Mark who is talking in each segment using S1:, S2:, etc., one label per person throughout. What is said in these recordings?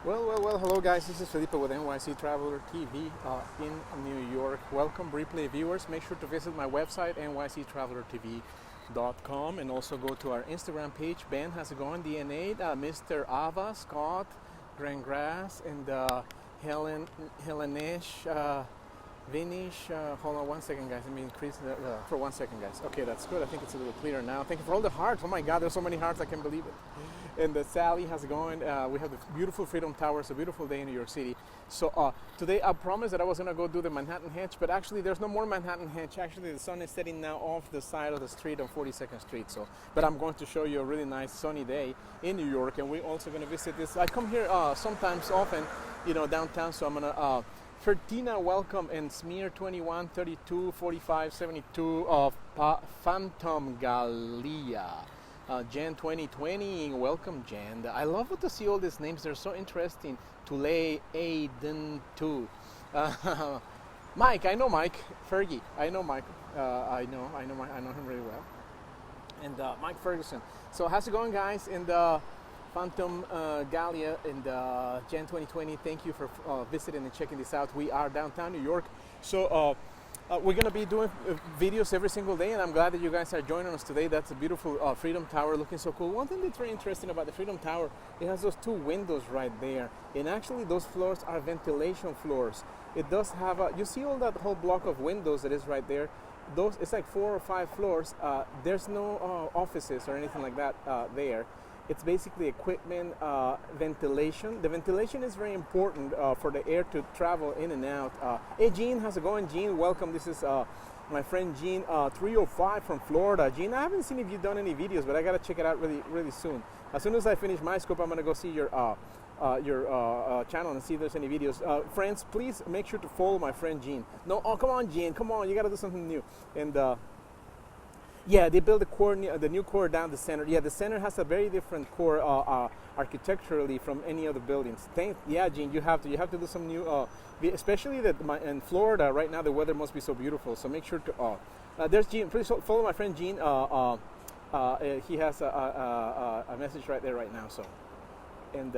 S1: Well, hello guys, this is Felipe with NYC Traveler TV in New York. Welcome replay viewers. Make sure to visit my website, nyctravelertv.com, and also go to our Instagram page. Ben, how's it going? DNA, Mr. Ava, Scott, Grand Grass, and Helenesh, Vinish. Hold on one second, guys. Let me increase for 1 second, guys. Okay, that's good. I think it's a little clearer now. Thank you for all the hearts. Oh my God, there's so many hearts. I can't believe it. And Sally, how's it going? We have the beautiful Freedom Tower. It's a beautiful day in New York City. So today I promised that I was going to go do the Manhattan Hedge, but actually there's no more Manhattan Hedge. Actually, the sun is setting now off the side of the street on 42nd Street. But I'm going to show you a really nice sunny day in New York, and we're also going to visit this. I come here sometimes often, downtown, so I'm going to... Fertina, welcome, and Smear 21 32 45 72 of Phantom Gallia. Jan 2020, welcome Jan. I love to see all these names, they're so interesting. Tulay, Aiden, too. Mike, I know Mike. Fergie, I know Mike. I know him really well. And Mike Ferguson. So how's it going, guys? And Phantom Gallia and Jan 2020, thank you for visiting and checking this out. We are downtown New York. So we're going to be doing videos every single day, and I'm glad that you guys are joining us today. That's a beautiful Freedom Tower, looking so cool. One thing that's very interesting about the Freedom Tower, it has those two windows right there, and actually those floors are ventilation floors. It does have you see all that whole block of windows that is right there. It's like 4 or 5 floors. There's no offices or anything like that there. It's basically equipment, ventilation. The ventilation is very important for the air to travel in and out. Hey, Gene, how's it going? Gene, welcome. This is my friend Gene, 305 from Florida. Gene, I haven't seen if you've done any videos, but I got to check it out really soon. As soon as I finish my scope, I'm going to go see your channel and see if there's any videos. Friends, please make sure to follow my friend Gene. No, oh, come on, Gene. Come on, you got to do something new. And yeah, they built the new core down the center. Yeah, the center has a very different core architecturally from any other buildings. Yeah, Gene, you have to do some new, especially that in Florida right now the weather must be so beautiful. So make sure to. There's Gene. Please follow my friend Gene. He has a message right there right now. So, and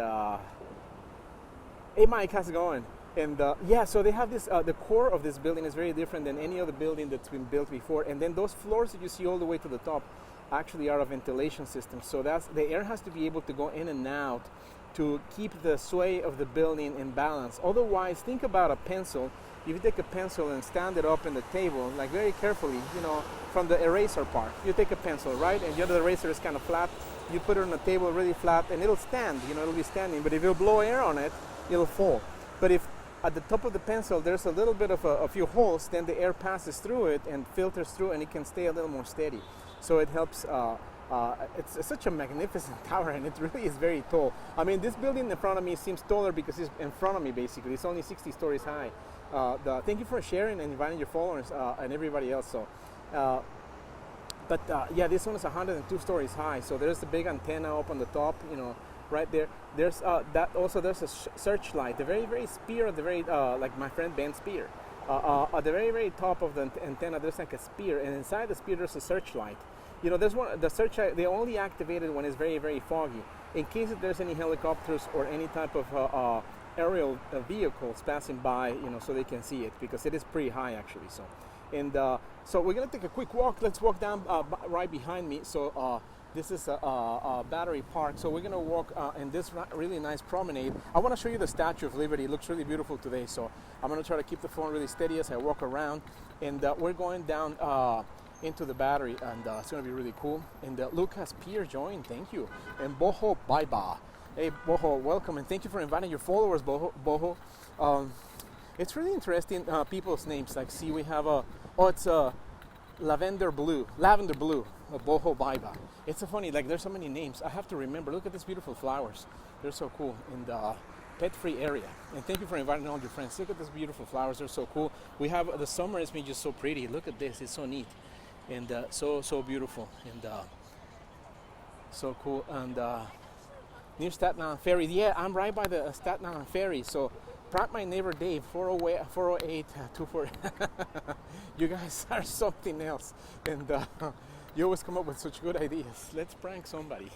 S1: hey, Mike, how's it going? And yeah, so they have this, the core of this building is very different than any other building that's been built before. And then those floors that you see all the way to the top actually are a ventilation system. So the air has to be able to go in and out to keep the sway of the building in balance. Otherwise, think about a pencil. If you take a pencil and stand it up in the table, like very carefully, from the eraser part, you take a pencil, right? And the other eraser is kind of flat. You put it on the table really flat and it'll stand, it'll be standing. But if you blow air on it, it'll fall. But if at the top of the pencil there's a little bit of a few holes, then the air passes through it and filters through, and it can stay a little more steady. So it helps. It's such a magnificent tower, and it really is very tall. I mean, this building in front of me seems taller because it's in front of me. Basically, it's only 60 stories high. Thank you for sharing and inviting your followers and everybody else. So, yeah, this one is 102 stories high. So there's the big antenna up on the top. Right there. There's there's a searchlight, the very spear, the very like my friend Ben Spear. At the very top of the antenna, there's like a spear, and inside the spear there's a searchlight. There's the searchlight. They only activate it when it's very foggy, in case if there's any helicopters or any type of aerial vehicles passing by, so they can see it, because it is pretty high actually. So, and so we're gonna take a quick walk. Let's walk down right behind me. So. This is a Battery Park, so we're going to walk in this really nice promenade. I want to show you the Statue of Liberty. It looks really beautiful today, so I'm going to try to keep the phone really steady as I walk around. And we're going down into the Battery, and it's going to be really cool. And Lucas Pier joined, thank you. And Boho Baiba. Hey, Boho, welcome, and thank you for inviting your followers, Boho. It's really interesting, people's names. Like, see, we have it's Lavender Blue, Boho Baiba. It's so funny, like there's so many names. I have to remember. Look at these beautiful flowers. They're so cool in the pet-free area. And thank you for inviting all your friends. Look at these beautiful flowers. They're so cool. We have the summer has been just so pretty. Look at this. It's so neat and so beautiful and so cool. And near Staten Island Ferry. Yeah, I'm right by the Staten Island Ferry. So prompt my neighbor Dave, 408 24. You guys are something else. And You always come up with such good ideas. Let's prank somebody.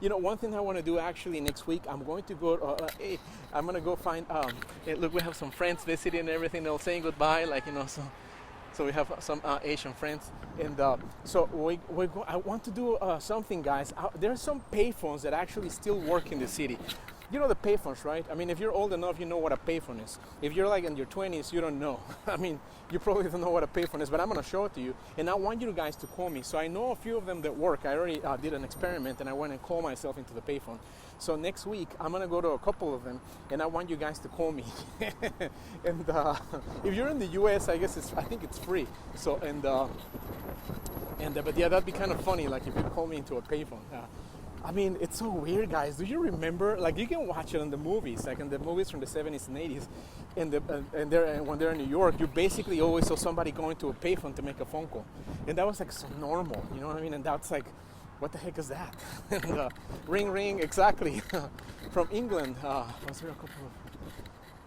S1: You know, one thing I want to do actually next week, I'm going to go, I'm going to go find, hey, look, we have some friends visiting and everything. They're saying goodbye, like, you know, so we have some Asian friends. And so I want to do something, guys. There are some payphones that actually still work in the city. You know the payphones, right? I mean, if you're old enough, you know what a payphone is. If you're like in your 20s, you don't know. I mean, you probably don't know what a payphone is, but I'm going to show it to you. And I want you guys to call me. So I know a few of them that work. I already did an experiment, and I went and called myself into the payphone. So next week, I'm going to go to a couple of them, and I want you guys to call me. And if you're in the U.S., I think it's free. So, but yeah, that'd be kind of funny, like if you call me into a payphone. I mean, it's so weird, guys. Do you remember? Like, you can watch it in the movies, like in the movies from the 70s and 80s, and when they're in New York, you basically always saw somebody going to a payphone to make a phone call, and that was like so normal, you know what I mean? And that's like, what the heck is that? And, ring, ring, exactly. From England. Was there a couple of?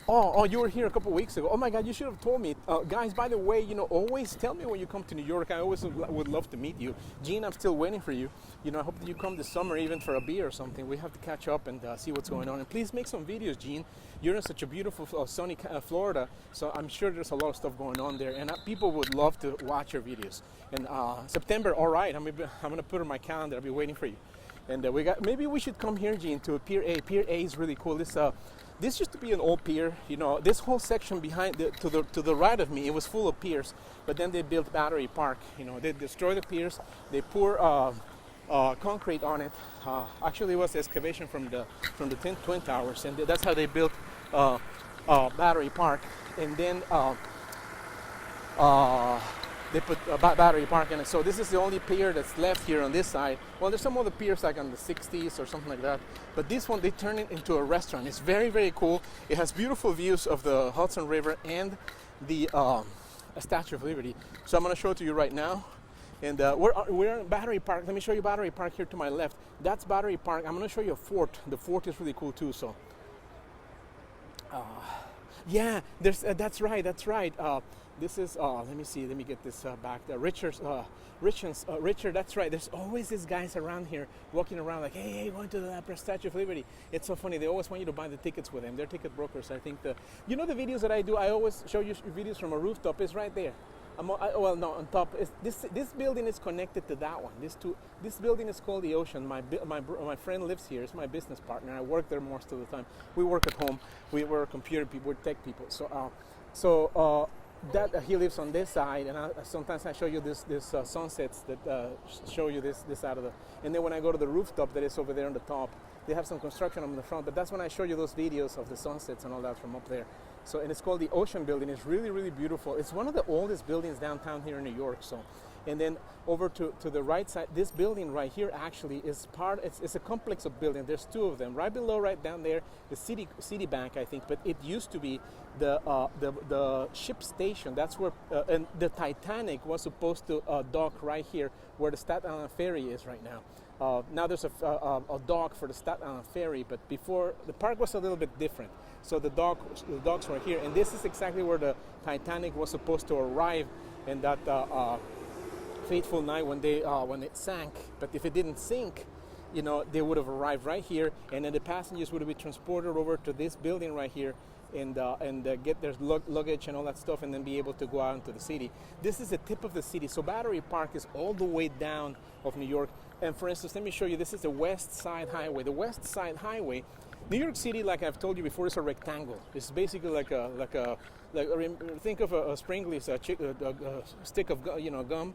S1: Oh, you were here a couple of weeks ago. Oh my God, you should have told me. Guys, by the way, you know, always tell me when you come to New York. I always would love to meet you. Gene, I'm still waiting for you. You know, I hope that you come this summer, even for a beer or something. We have to catch up and see what's going on. And please make some videos, Gene. You're in such a beautiful, sunny Florida, so I'm sure there's a lot of stuff going on there. And people would love to watch your videos. And September, all right, I'm going to put it on my calendar. I'll be waiting for you. And maybe we should come here, Gene, to Pier A. Pier A is really cool. This used to be an old pier, you know. This whole section behind, to the right of me, it was full of piers. But then they built Battery Park. You know, they destroyed the piers. They pour concrete on it. Actually, it was excavation from the Twin Towers, and that's how they built Battery Park. And then they put a Battery Park in it. So this is the only pier that's left here on this side. Well, there's some other piers like on the 60s or something like that. But this one, they turned it into a restaurant. It's very, very cool. It has beautiful views of the Hudson River and the Statue of Liberty. So I'm going to show it to you right now. And we're in Battery Park. Let me show you Battery Park here to my left. That's Battery Park. I'm going to show you a fort. The fort is really cool too. So, yeah, that's right. This is, let me see, let me get this back. Richard, that's right. There's always these guys around here walking around like, hey, going to the Statue of Liberty. It's so funny. They always want you to buy the tickets with them. They're ticket brokers. I think you know the videos that I do, I always show you videos from a rooftop. It's right there. Well, no, on top. This building is connected to that one. This building is called the Ocean. My friend lives here. He's my business partner. I work there most of the time. We work at home. We're computer people. We're tech people. So that he lives on this side, and sometimes I show you this sunsets that show you this out of the. And then when I go to the rooftop that is over there on the top, they have some construction on the front. But that's when I show you those videos of the sunsets and all that from up there. So, and it's called the Ocean Building. It's really, really beautiful. It's one of the oldest buildings downtown here in New York. So, and then over to the right side, this building right here actually is it's a complex of buildings. There's two of them. Right below, right down there, the Citibank, I think. But it used to be the ship station. That's where and the Titanic was supposed to dock right here, where the Staten Island Ferry is right now. Now there's a dock for the Staten Island Ferry, but before the park was a little bit different. So the docks were here, and this is exactly where the Titanic was supposed to arrive, in that fateful night when it sank. But if it didn't sink, you know, they would have arrived right here, and then the passengers would have been transported over to this building right here, and get their luggage and all that stuff, and then be able to go out into the city. This is the tip of the city. So Battery Park is all the way down of New York. And for instance, let me show you. This is the West Side Highway. The West Side Highway, New York City, like I've told you before, is a rectangle. It's basically like think of a Springlies, a stick of gum,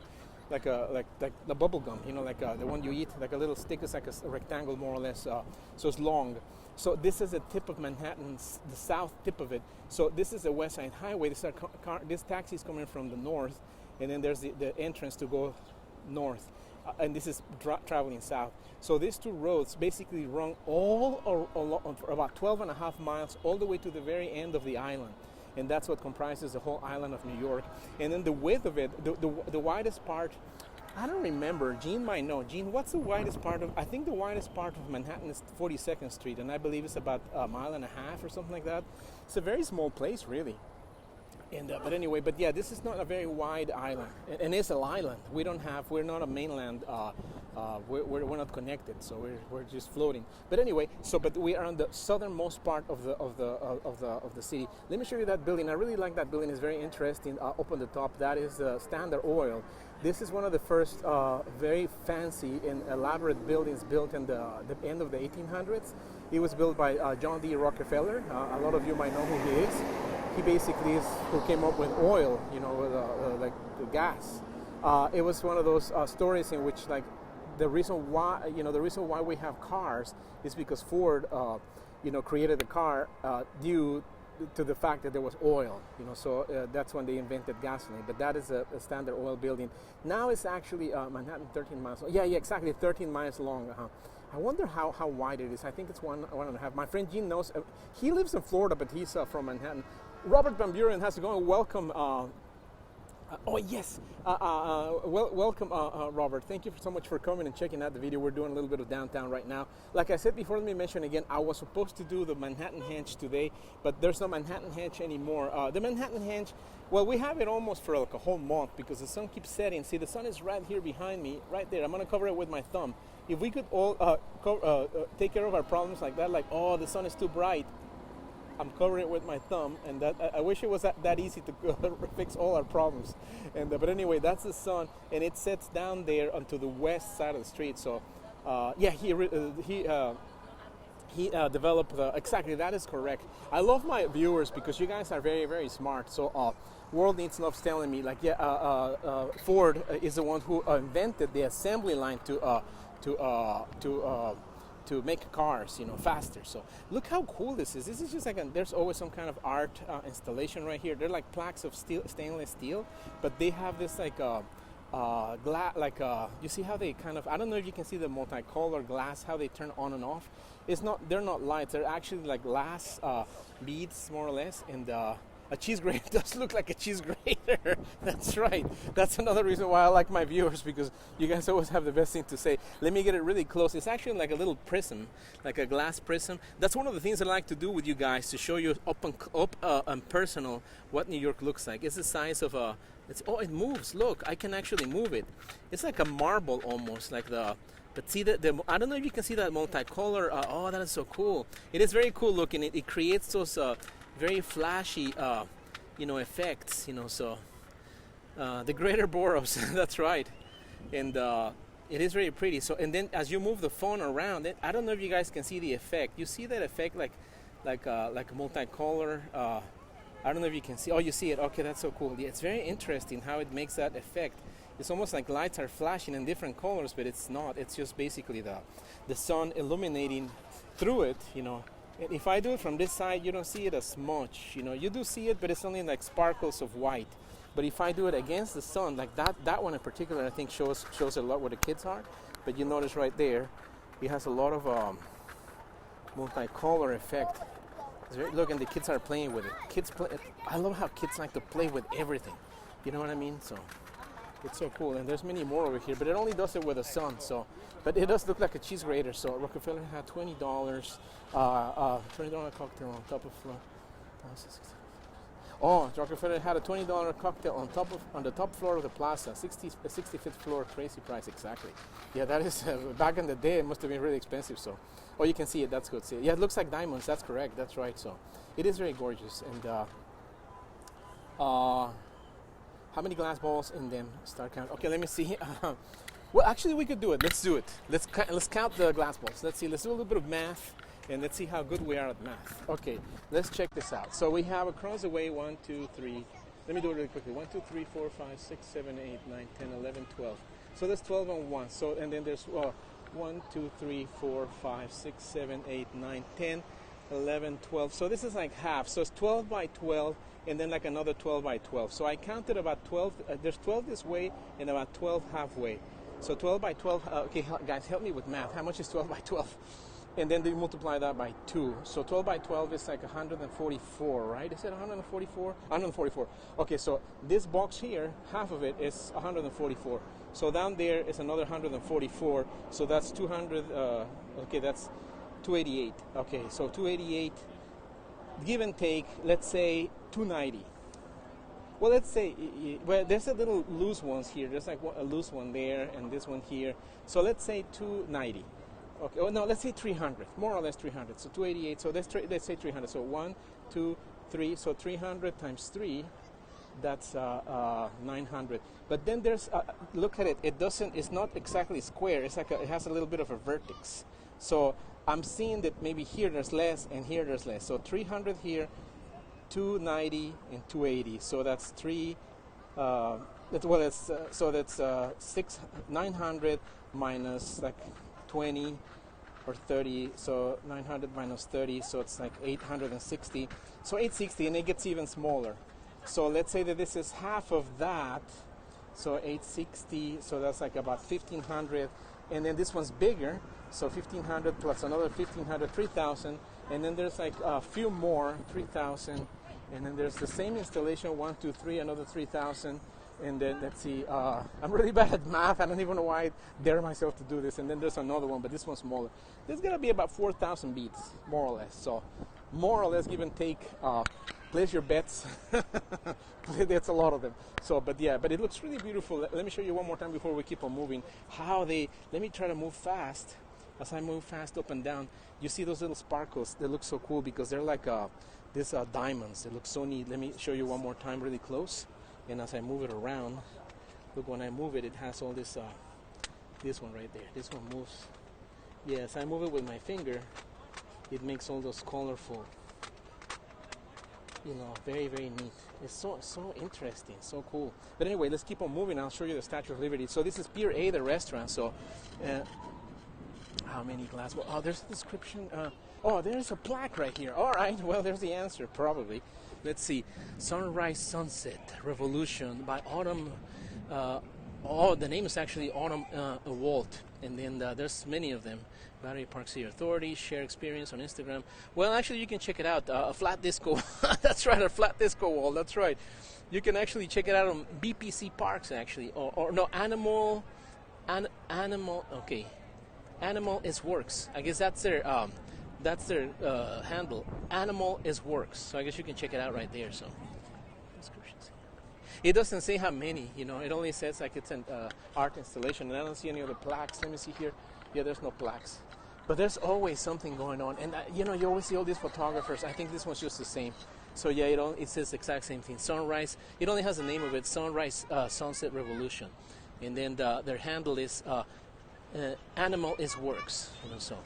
S1: like the bubble gum, you know, like the one you eat, like a little stick. Is like a rectangle more or less. So it's long. So this is the tip of Manhattan, the south tip of it. So this is the West Side Highway. This taxi is coming from the north, and then there's the entrance to go north. And this is traveling south. So these two roads basically run all along for about 12 and a half miles all the way to the very end of the island. And that's what comprises the whole island of New York. And then the width of it, the widest part, I don't remember. Gene might know. Gene, what's the widest part of? I think the widest part of Manhattan is 42nd Street, and I believe it's about a mile and a half or something like that. It's a very small place, really. And but anyway, but yeah, this is not a very wide island, and it's an island. We're not a mainland. We're not connected, so we're just floating. But anyway, but we are on the southernmost part of the city. Let me show you that building. I really like that building. It's very interesting. Up on the top, that is Standard Oil. This is one of the first very fancy and elaborate buildings built in the end of the 1800s. It was built by John D. Rockefeller. A lot of you might know who he is. He basically is who came up with oil, with like the gas. It was one of those stories in which, like, the reason why we have cars is because Ford, created the car due to the fact that there was oil. So that's when they invented gasoline. But that is a Standard Oil building. Now it's actually Manhattan 13 miles. Yeah, exactly, 13 miles long. I wonder how wide it is. I think it's one and a half. My friend Gene knows. He lives in Florida, but he's from Manhattan. Robert Van Buren has to go and welcome. Oh yes, welcome, Robert. Thank you so much for coming and checking out the video. We're doing a little bit of downtown right now. Like I said before, let me mention again, I was supposed to do the Manhattan Henge today, but there's no Manhattan Henge anymore. The Manhattan Henge, well, we have it almost for like a whole month because the sun keeps setting. See, the sun is right here behind me, right there. I'm gonna cover it with my thumb. If we could all take care of our problems like that, like, oh, the sun is too bright, I'm covering it with my thumb, and that I wish it was that easy to fix all our problems. And but anyway, that's the sun, and it sets down there onto the west side of the street. So he developed exactly, that is correct. I love my viewers because you guys are very, very smart. So World Needs Love's telling me, like, Ford is the one who invented the assembly line to make cars, faster. So look how cool this is. This is just like there's always some kind of art installation right here. They're like plaques of stainless steel, but they have this like you see how they kind of, I don't know if you can see the multicolor glass, how they turn on and off. They're not lights. They're actually like glass beads, more or less, and a cheese grater does look like a cheese grater. That's right. That's another reason why I like my viewers, because you guys always have the best thing to say. Let me get it really close. It's actually like a little prism, like a glass prism. That's one of the things I like to do with you guys, to show you up and personal what New York looks like. It's the size of a. It moves. Look, I can actually move it. It's like a marble almost, like the. But see I don't know if you can see that multicolor. Oh, that is so cool. It is very cool looking. It creates those. Very flashy, effects, so the greater boroughs, that's right, and it is very pretty. So, and then as you move the phone around, I don't know if you guys can see the effect. You see that effect, like a multicolor. I don't know if you can see. Oh, you see it. Okay, that's so cool. Yeah, it's very interesting how it makes that effect. It's almost like lights are flashing in different colors, but it's not. It's just basically the sun illuminating through it, If I do it from this side, you don't see it as much. You do see it, but it's only like sparkles of white. But if I do it against the sun, like that one in particular, I think shows a lot where the kids are. But you notice right there, it has a lot of multicolor effect. Look, and the kids are playing with it. I love how kids like to play with everything. You know what I mean? So it's so cool. And there's many more over here, but it only does it with the sun. So, but it does look like a cheese grater. So Rockefeller had $20, $20 cocktail on top of. Rockefeller had a $20 cocktail on the top floor of the plaza, 65th floor, crazy price, exactly. Yeah, that is back in the day. It must have been really expensive. So, you can see it. That's good. See, yeah, it looks like diamonds. That's correct. That's right. So, it is very gorgeous. And how many glass balls in them? Start count. Okay, let me see. Well, actually, we could do it. Let's do it. Let's count the glass balls. Let's see. Let's do a little bit of math, and let's see how good we are at math. Okay, let's check this out. So we have across the way 1, 2, 3. Let me do it really quickly. 1, 2, 3, 4, 5, 6, 7, 8, 9, 10, 11, 12. So that's 12 on 1. So and then there's 1, 2, 3, 4, 5, 6, 7, 8, 9, 10, 11, 12. So this is like half. So it's 12 by 12. And then like another 12 by 12. So I counted about 12. There's 12 this way and about 12 halfway. So 12 by 12. Okay, guys, help me with math. How much is 12 by 12? And then they multiply that by 2. So 12 by 12 is like 144, right? Is it 144? 144. Okay, so this box here, half of it is 144. So down there is another 144. So that's 200. Okay, that's 288. Okay, so 288. Give and take, let's say 290. Well, let's say, well, there's a little loose ones here. There's like a loose one there and this one here. So let's say 290. Okay, oh no, let's say 300, more or less 300. So 288, so let's say 300. So 1, 2, 3, so 300 times 3, that's 900. But then there's, look at it, it's not exactly square. It's like it has a little bit of a vertex. So I'm seeing that maybe here there's less and here there's less. So 300 here, 290 and 280. So that's 900 minus like 20 or 30. So 900 minus 30, so it's like 860. So 860, and it gets even smaller. So let's say that this is half of that. So 860, so that's like about 1500. And then this one's bigger. So 1500 plus another 1500, 3000. And then there's like a few more, 3000. And then there's the same installation, 1, 2, 3, another 3,000. And then let's see, I'm really bad at math. I don't even know why I dare myself to do this. And then there's another one, but this one's smaller. There's gonna be about 4,000 beats, more or less. So more or less, give and take. Place your bets. That's a lot of them. So, but yeah, but it looks really beautiful. Let me show you one more time before we keep on moving. Let me try to move fast. As I move fast up and down, you see those little sparkles. They look so cool because they're like these diamonds. They look so neat. Let me show you one more time really close. And as I move it around, look, when I move it, it has all this one right there. This one moves. Yes, I move it with my finger. It makes all those colorful, very, very neat. It's so interesting, so cool. But anyway, let's keep on moving. I'll show you the Statue of Liberty. So this is Pier A, the restaurant. So how many glass? Well, oh, there's a description. Oh, there's a plaque right here. All right, well, there's the answer, probably. Let's see. Sunrise, Sunset, Revolution by Autumn. The name is actually Autumn Walt. And then there's many of them. Battery Park City Authority, share experience on Instagram. Well, actually, you can check it out. A flat disco. That's right, a flat disco wall. That's right. You can actually check it out on BPC Parks, actually. Or no, Animal. Okay. Animal is Works. I guess that's their handle. Animal is Works. So I guess you can check it out right there. So descriptions. It doesn't say how many. It only says like it's an art installation, and I don't see any other plaques. Let me see here. Yeah, there's no plaques, but there's always something going on. And you always see all these photographers. I think this one's just the same. So yeah, it says the exact same thing. Sunrise. It only has the name of it. Sunrise, Sunset, Revolution, and then their handle is. Animal is Works, so.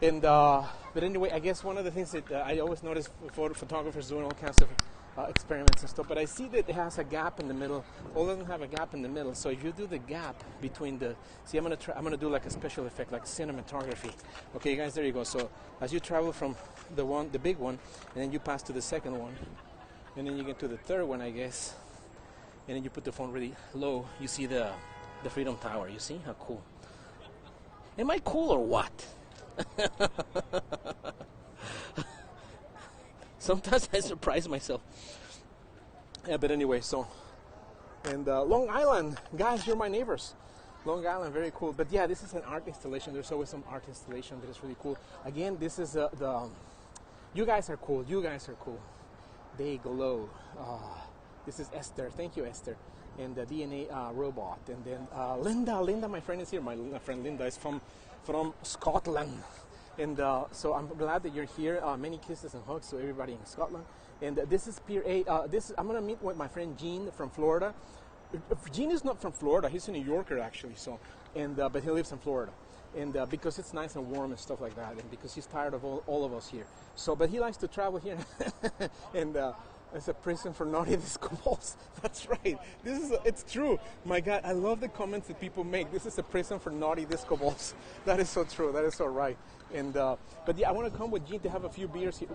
S1: And but anyway, I guess one of the things that I always notice photographers doing all kinds of experiments and stuff, but I see that it has a gap in the middle. All doesn't have a gap in the middle. So if you do the gap between I'm gonna do like a special effect, like cinematography. Okay, guys, there you go. So as you travel from the big one, and then you pass to the second one, and then you get to the third one, I guess, and then you put the phone really low, you see the Freedom Tower. You see how cool? Am I cool or what? Sometimes I surprise myself. Yeah, but anyway, so. And Long Island, guys, you're my neighbors. Long Island, very cool. But yeah, this is an art installation. There's always some art installation that is really cool. Again, this is you guys are cool. You guys are cool. They glow. This is Esther. Thank you, Esther. And the DNA robot. And then Linda, my friend is here. My friend Linda is from Scotland. And so I'm glad that you're here. Many kisses and hugs to everybody in Scotland. And this is Pier A. I'm going to meet with my friend Gene from Florida. Gene is not from Florida. He's a New Yorker, actually. So, but he lives in Florida. And because it's nice and warm and stuff like that. And because he's tired of all of us here. So, but he likes to travel here. And it's a prison for naughty disco balls. That's right. It's true. My God, I love the comments that people make. This is a prison for naughty disco balls. That is so true. That is so right. And but yeah, I want to come with Gene to have a few beers here.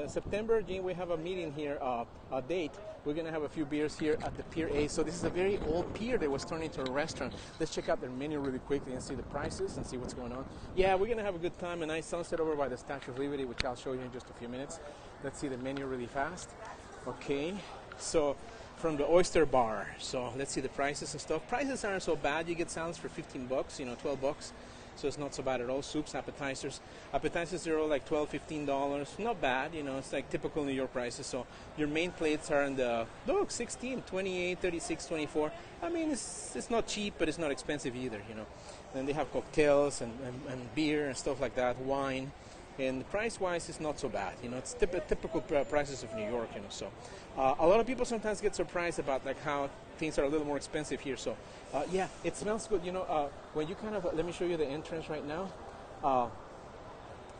S1: September, Gene, we have a meeting here, a date. We're going to have a few beers here at the Pier A. So this is a very old pier that was turned into a restaurant. Let's check out their menu really quickly and see the prices and see what's going on. Yeah, we're going to have a good time. A nice sunset over by the Statue of Liberty, which I'll show you in just a few minutes. Let's see the menu really fast. Okay, so from the Oyster Bar. So let's see the prices and stuff. Prices aren't so bad. You get salads for $15, $12. so it's not so bad at all. Soups, appetizers are all like $12, $15. Not bad, it's like typical New York prices. So your main plates are in the 16, 28, 36, 24. I mean, it's not cheap, but it's not expensive either. Then they have cocktails and beer and stuff like that, wine. And price-wise, it's not so bad. It's typical prices of New York. So a lot of people sometimes get surprised about like how things are a little more expensive here. So yeah, it smells good. When you kind of let me show you the entrance right now.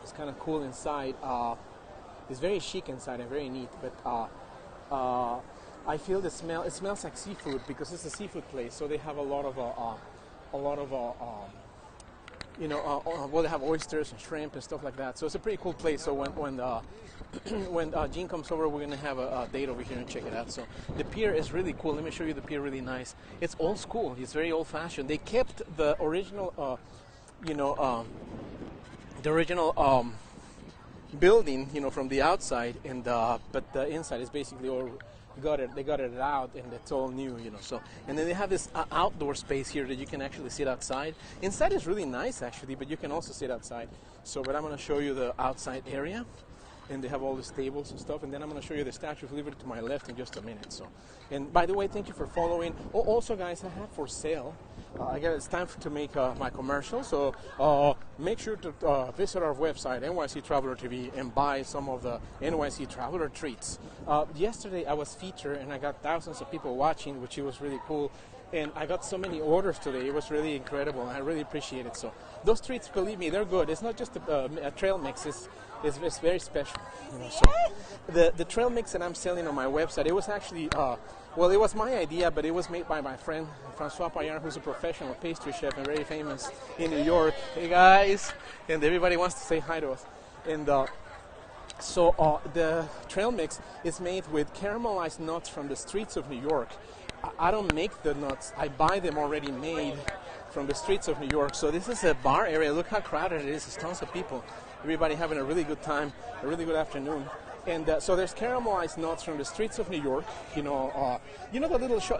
S1: It's kind of cool inside. It's very chic inside and very neat. But I feel the smell. It smells like seafood because it's a seafood place. So they have a lot of well, they have oysters and shrimp and stuff like that. So it's a pretty cool place. So when Gene comes over, we're gonna have a date over here and check it out. So the pier is really cool. Let me show you the pier. Really nice. It's old school. It's very old-fashioned. They kept the original, building, from the outside, and but the inside is basically all. They got it out, and it's all new, So, and then they have this outdoor space here that you can actually sit outside. Inside is really nice, actually, but you can also sit outside. So, but I'm going to show you the outside area, and they have all these tables and stuff. And then I'm going to show you the Statue of Liberty to my left in just a minute. So, and by the way, thank you for following. Oh, also, guys, I have for sale. It's time to make my commercial, so make sure to visit our website, NYC Traveler TV, and buy some of the NYC Traveler treats. Yesterday I was featured, and I got thousands of people watching, which was really cool. And I got so many orders today. It was really incredible. I really appreciate it. So those treats, believe me, they're good. It's not just a trail mix. It's very special. So the trail mix that I'm selling on my website, it was actually, it was my idea, but it was made by my friend Francois Payard, who's a professional pastry chef and very famous in New York. Hey guys, and everybody wants to say hi to us. And so the trail mix is made with caramelized nuts from the streets of New York. I don't make the nuts. I buy them already made from the streets of New York. So this is a bar area. Look how crowded it is. There's tons of people. Everybody having a really good time, a really good afternoon. And so there's caramelized nuts from the streets of New York. The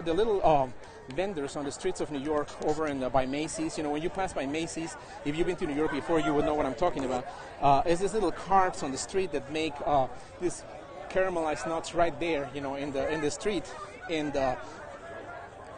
S1: little vendors on the streets of New York over by Macy's. When you pass by Macy's, if you've been to New York before, you would know what I'm talking about. It's these little carts on the street that make these caramelized nuts right there, in the street. And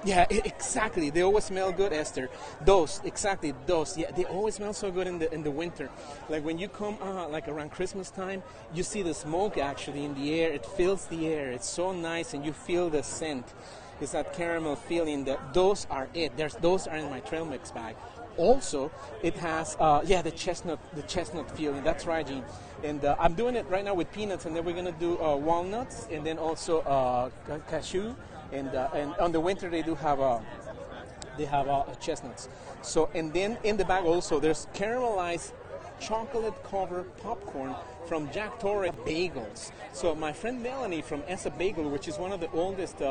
S1: yeah, exactly. They always smell good, Esther. Those. Yeah, they always smell so good in the winter. Like when you come, like around Christmas time, you see the smoke actually in the air. It fills the air. It's so nice, and you feel the scent. It's that caramel feeling. Those are it. Those are in my trail mix bag. Also, it has the chestnut feeling. That's right, Gene. And I'm doing it right now with peanuts, and then we're gonna do walnuts, and then also cashew. And on the winter they do have chestnuts. So, and then in the bag also there's caramelized chocolate covered popcorn from Jack Torre Bagels. So my friend Melanie from Essa Bagel, which is one of the oldest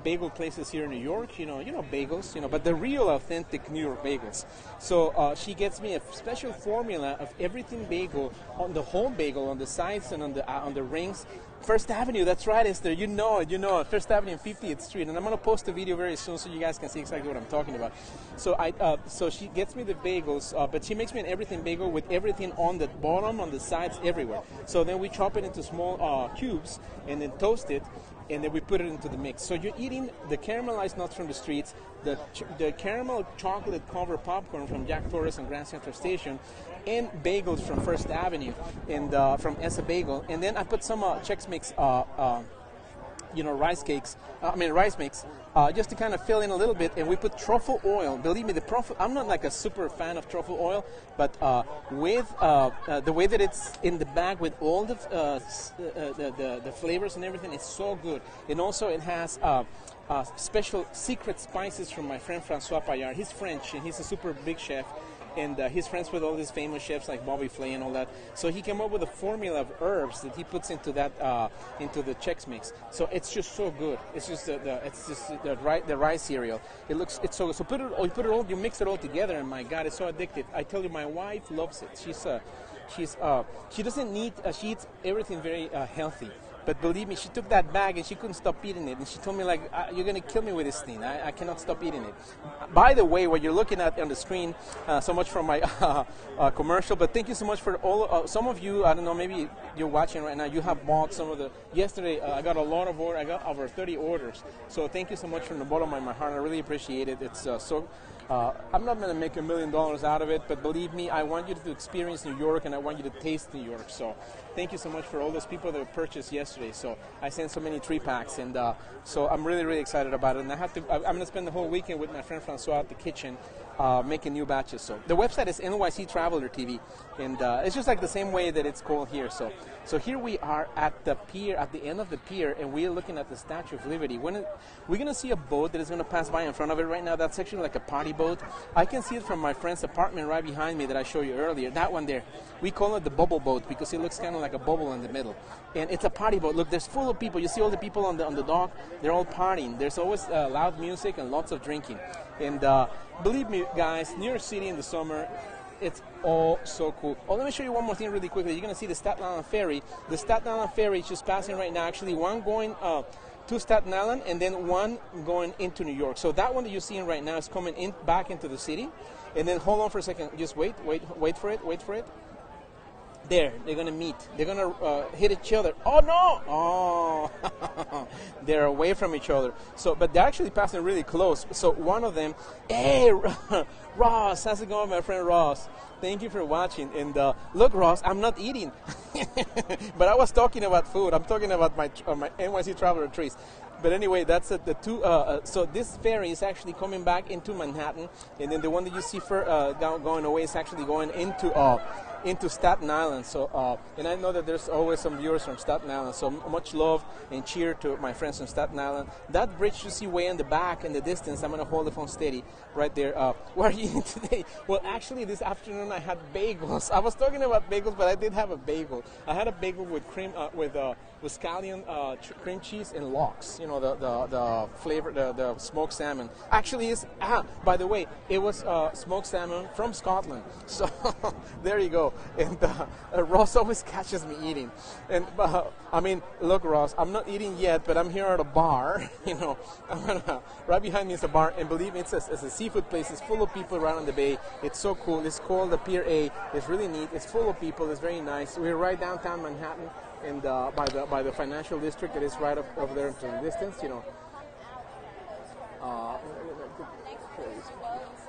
S1: bagel places here in New York, you know Bagels, but the real authentic New York bagels. So she gets me a special formula of everything bagel, on the whole bagel, on the sides and on the rings. First Avenue, that's right, Esther. You know it. First Avenue and 50th Street, and I'm gonna post a video very soon so you guys can see exactly what I'm talking about. So so she gets me the bagels, but she makes me an everything bagel with everything on the bottom, on the sides, everywhere. So then we chop it into small cubes and then toast it, and then we put it into the mix. So you're eating the caramelized nuts from the streets, the caramel chocolate covered popcorn from Jack Torres and Grand Central Station, and bagels from First Avenue and from Essa Bagel. And then I put some Chex Mix, rice mix, just to kind of fill in a little bit. And we put truffle oil. Believe me, I'm not like a super fan of truffle oil, but with the way that it's in the bag with all the flavors and everything, it's so good. And also it has special secret spices from my friend Francois Payard. He's French, and he's a super big chef. And he's friends with all these famous chefs like Bobby Flay and all that. So he came up with a formula of herbs that he puts into that into the Chex Mix. So it's just so good. It's just the rice cereal. It's so good. So you mix it all together, and my God, it's so addictive. I tell you, my wife loves it. She doesn't need. She eats everything very healthy. But believe me, she took that bag and she couldn't stop eating it. And she told me, like, you're going to kill me with this thing. I cannot stop eating it. By the way, what you're looking at on the screen, so much for my commercial, but thank you so much for all, some of you, I don't know, maybe you're watching right now, you have bought some of the, yesterday I got a lot of orders, I got over 30 orders. So thank you so much from the bottom of my heart. I really appreciate it. It's I'm not going to make $1 million out of it, but believe me, I want you to experience New York and I want you to taste New York. So thank you so much for all those people that purchased yesterday. So I sent so many 3-packs, and so I'm really, really excited about it. And I'm going to spend the whole weekend with my friend Francois at the kitchen making new batches. So the website is NYC Traveler TV, and it's just like the same way that it's called here. So here we are at the pier, at the end of the pier, and we are looking at the Statue of Liberty. We're going to see a boat that is going to pass by in front of it right now. That's actually like a party boat. I can see it from my friend's apartment right behind me that I showed you earlier. That one there. We call it the bubble boat because it looks kind of like a bubble in the middle. And it's a party boat. Look, there's full of people. You see all the people on the dock. They're all partying. There's always loud music and lots of drinking. And believe me, guys, New York City in the summer, it's all so cool. Oh, let me show you one more thing really quickly. You're going to see the Staten Island Ferry. The Staten Island Ferry is just passing right now. Actually, one going to Staten Island and then one going into New York. So that one that you're seeing right now is coming in back into the city. And then hold on for a second. Just wait for it. There, they're going to meet. They're going to hit each other. Oh, no! Oh, they're away from each other. So, but they're actually passing really close. So one of them, hey, Ross, how's it going, my friend Ross? Thank you for watching. And look, Ross, I'm not eating. But I was talking about food. I'm talking about my NYC Traveler treats. But anyway, that's the two. So this ferry is actually coming back into Manhattan, and then the one that you see going away is actually going into Staten Island. So, and I know that there's always some viewers from Staten Island. So much love and cheer to my friends from Staten Island. That bridge you see way in the back in the distance. I'm gonna hold the phone steady right there. What are you eating today? Well, actually, this afternoon I had bagels. I was talking about bagels, but I did have a bagel. I had a bagel with cream, with scallion, cream cheese, and lox. You know, the flavor, the smoked salmon. Actually, by the way, it was smoked salmon from Scotland. So there you go. And Ross always catches me eating. And I mean, look, Ross, I'm not eating yet, but I'm here at a bar. You know, right behind me is a bar, and believe me, it's a seafood place. It's full of people around on the bay. It's so cool. It's called the Pier A. It's really neat. It's full of people. It's very nice. We're right downtown Manhattan, and by the financial district that is right up over there into the distance. You know.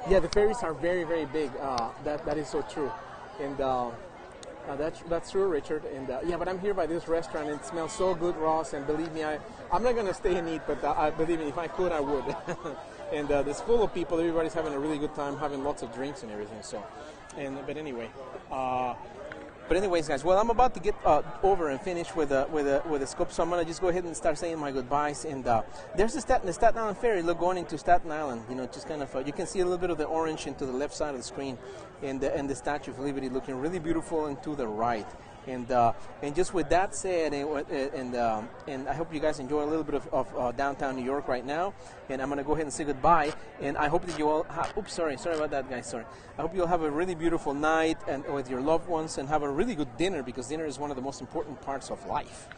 S1: Yeah, the ferries are very, very big. That is so true. And that's true, Richard. And yeah, but I'm here by this restaurant, and it smells so good, Ross. And believe me, I'm not going to stay and eat, but believe me, if I could, I would. And it's full of people. Everybody's having a really good time, having lots of drinks and everything. So, but anyway. But anyways, guys, well, I'm about to get over and finish with a scoop, so I'm gonna just go ahead and start saying my goodbyes. And there's the Staten Island Ferry. Look, going into Staten Island. You know, just kind of you can see a little bit of the orange into the left side of the screen, and the Statue of Liberty looking really beautiful and to the right. And just with that said, and I hope you guys enjoy a little bit of downtown New York right now. And I'm gonna go ahead and say goodbye. And I hope that you all sorry about that, guys. Sorry. I hope you'll have a really beautiful night and with your loved ones, and have a really good dinner, because dinner is one of the most important parts of life.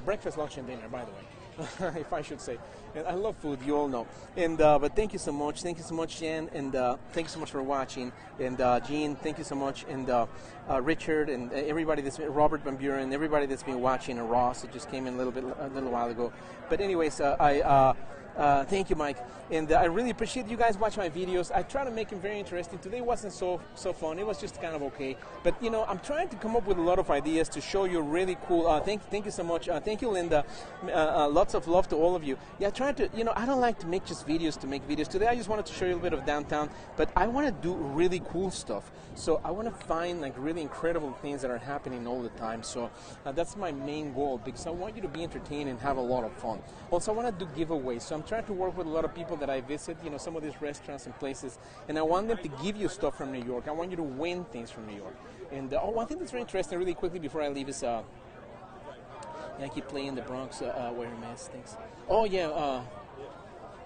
S1: Breakfast, lunch, and dinner, by the way, if I should say. And I love food, you all know. And but thank you so much. Thank you so much, Jen, and thank you so much for watching. And Jean, thank you so much. And Richard, and everybody Robert Van Buren, everybody that's been watching, and Ross, that just came in a little while ago. But anyways, thank you, Mike. And I really appreciate you guys watching my videos. I try to make them very interesting. Today wasn't so fun. It was just kind of okay. But, you know, I'm trying to come up with a lot of ideas to show you really cool. Thank you so much. Thank you, Linda. Lots of love to all of you. Yeah, trying to, you know, I don't like to make just videos to make videos. Today I just wanted to show you a little bit of downtown, but I want to do really cool stuff. So I want to find like really incredible things that are happening all the time. So that's my main goal, because I want you to be entertained and have a lot of fun. Also, I want to do giveaways. So I'm trying to work with a lot of people that I visit, you know, some of these restaurants and places, and I want them to give you stuff from New York. I want you to win things from New York. And one thing that's very interesting, really quickly before I leave, is I keep playing the Bronx wearing masks things. Oh yeah,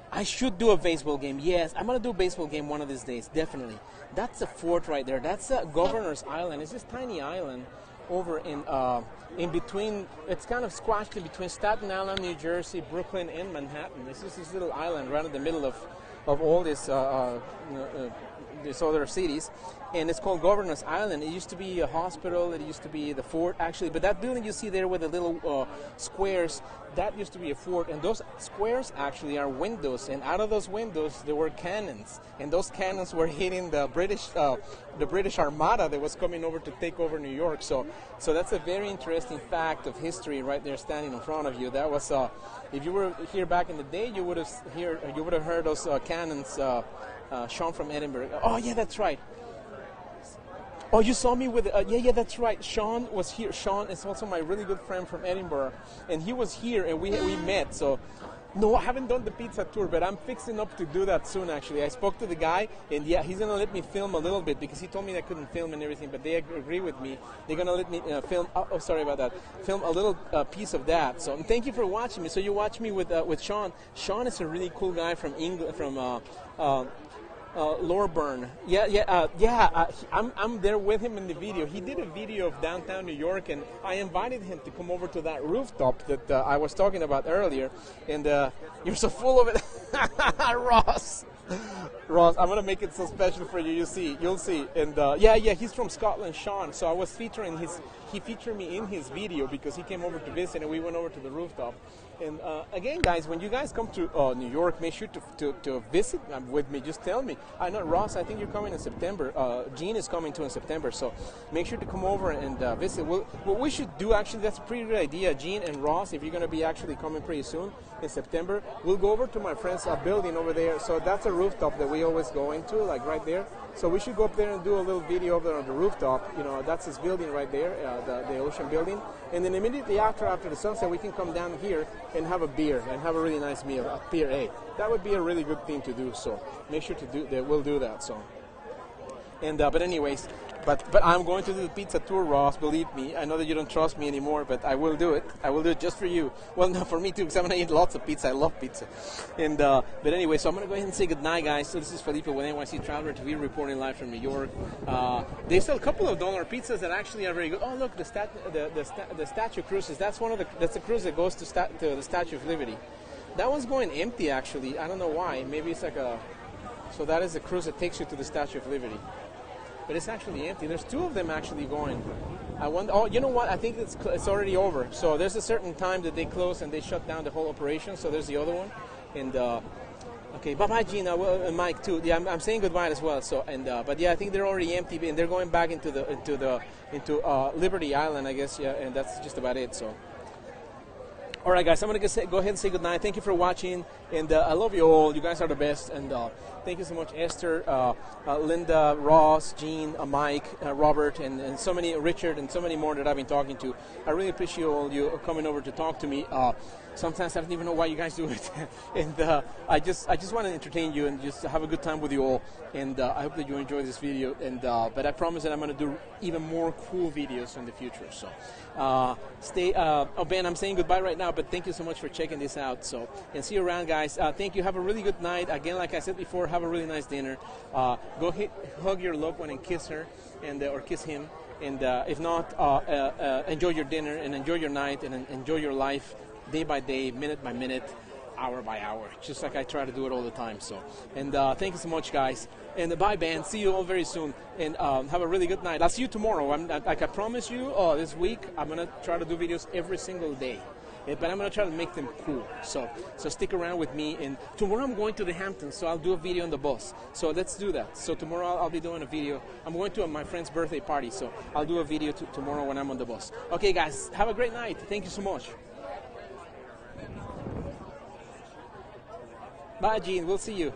S1: I should do a baseball game. Yes, I'm gonna do a baseball game one of these days, definitely. That's a fort right there. That's Governor's Island. It's this tiny island over in between. It's kind of squashed in between Staten Island, New Jersey, Brooklyn, and Manhattan. This is this little island right in the middle of all this these other cities, and it's called Governor's Island. It used to be a hospital. It used to be the fort, actually. But that building you see there with the little squares, that used to be a fort. And those squares actually are windows. And out of those windows, there were cannons. And those cannons were hitting the British Armada that was coming over to take over New York. So that's a very interesting fact of history right there, standing in front of you. That was, if you were here back in the day, you would have heard those cannons. Sean from Edinburgh. Oh yeah, that's right. Oh, you saw me with yeah, that's right. Sean was here. Sean is also my really good friend from Edinburgh, and he was here, and we met. So, no, I haven't done the pizza tour, but I'm fixing up to do that soon. Actually, I spoke to the guy, and yeah, he's gonna let me film a little bit because he told me I couldn't film and everything. But they agree with me. They're gonna let me film. Oh, sorry about that. Film a little piece of that. So, and thank you for watching me. So you watch me with Sean. Sean is a really cool guy from England, from Lorburn. I'm there with him in the video. He did a video of downtown New York, and I invited him to come over to that rooftop that I was talking about earlier. And you're so full of it, Ross. Ross, I'm gonna make it so special for you. You'll see. And he's from Scotland, Sean. So I was featuring he featured me in his video because he came over to visit, and we went over to the rooftop. And again, guys, when you guys come to New York, make sure to visit with me. Just tell me. I know, Ross, I think you're coming in September. Gene is coming too in September. So make sure to come over and visit. What we should do, actually, that's a pretty good idea. Gene and Ross, if you're going to be actually coming pretty soon in September, we'll go over to my friend's building over there. So that's a rooftop that we always go into, like right there. So we should go up there and do a little video over there on the rooftop. You know, that's his building right there, the Ocean Building. And then immediately after the sunset, we can come down here and have a beer and have a really nice meal at Pier A. That would be a really good thing to do. So make sure to do that. We'll do that. So, and but anyways, but I'm going to do the pizza tour, Ross. Believe me. I know that you don't trust me anymore, but I will do it. I will do it just for you. Well, no, for me too, because I'm gonna eat lots of pizza. I love pizza. And but anyway, so I'm gonna go ahead and say goodnight, guys. So this is Felipe with NYC Traveler TV, reporting live from New York. They sell a couple of dollar pizzas that actually are very good. Oh, look, the Statue Cruises. That's the cruise that goes to the Statue of Liberty. That one's going empty, actually. I don't know why. Maybe it's like so that is the cruise that takes you to the Statue of Liberty. But it's actually empty. There's two of them actually going. I wonder. Oh, you know what? I think it's already over. So there's a certain time that they close and they shut down the whole operation. So there's the other one. And okay, bye, Gina, and Mike too. Yeah, I'm saying goodbye as well. So but yeah, I think they're already empty and they're going back into Liberty Island, I guess. Yeah, and that's just about it. So. All right, guys, I'm going to go ahead and say goodnight. Thank you for watching, and I love you all. You guys are the best, and thank you so much, Esther, Linda, Ross, Gene, Mike, Robert, and so many, Richard, and so many more that I've been talking to. I really appreciate all you coming over to talk to me. Sometimes I don't even know why you guys do it, and I just want to entertain you and just have a good time with you all. And I hope that you enjoy this video. And but I promise that I'm going to do even more cool videos in the future. So stay. Oh, Ben, I'm saying goodbye right now, but thank you so much for checking this out. So and see you around, guys. Thank you. Have a really good night. Again, like I said before, have a really nice dinner. Go hug your loved one and kiss her, and or kiss him. And if not, enjoy your dinner and enjoy your night and enjoy your life. Day by day, minute by minute, hour by hour, just like I try to do it all the time. So, and thank you so much, guys. And bye, Ben. See you all very soon. And have a really good night. I'll see you tomorrow. Like I promise you, this week I'm gonna try to do videos every single day. But I'm gonna try to make them cool. So stick around with me. And tomorrow I'm going to the Hamptons, so I'll do a video on the bus. So let's do that. So tomorrow I'll be doing a video. I'm going to my friend's birthday party, so I'll do a video tomorrow when I'm on the bus. Okay, guys. Have a great night. Thank you so much. Bye, Gene. We'll see you.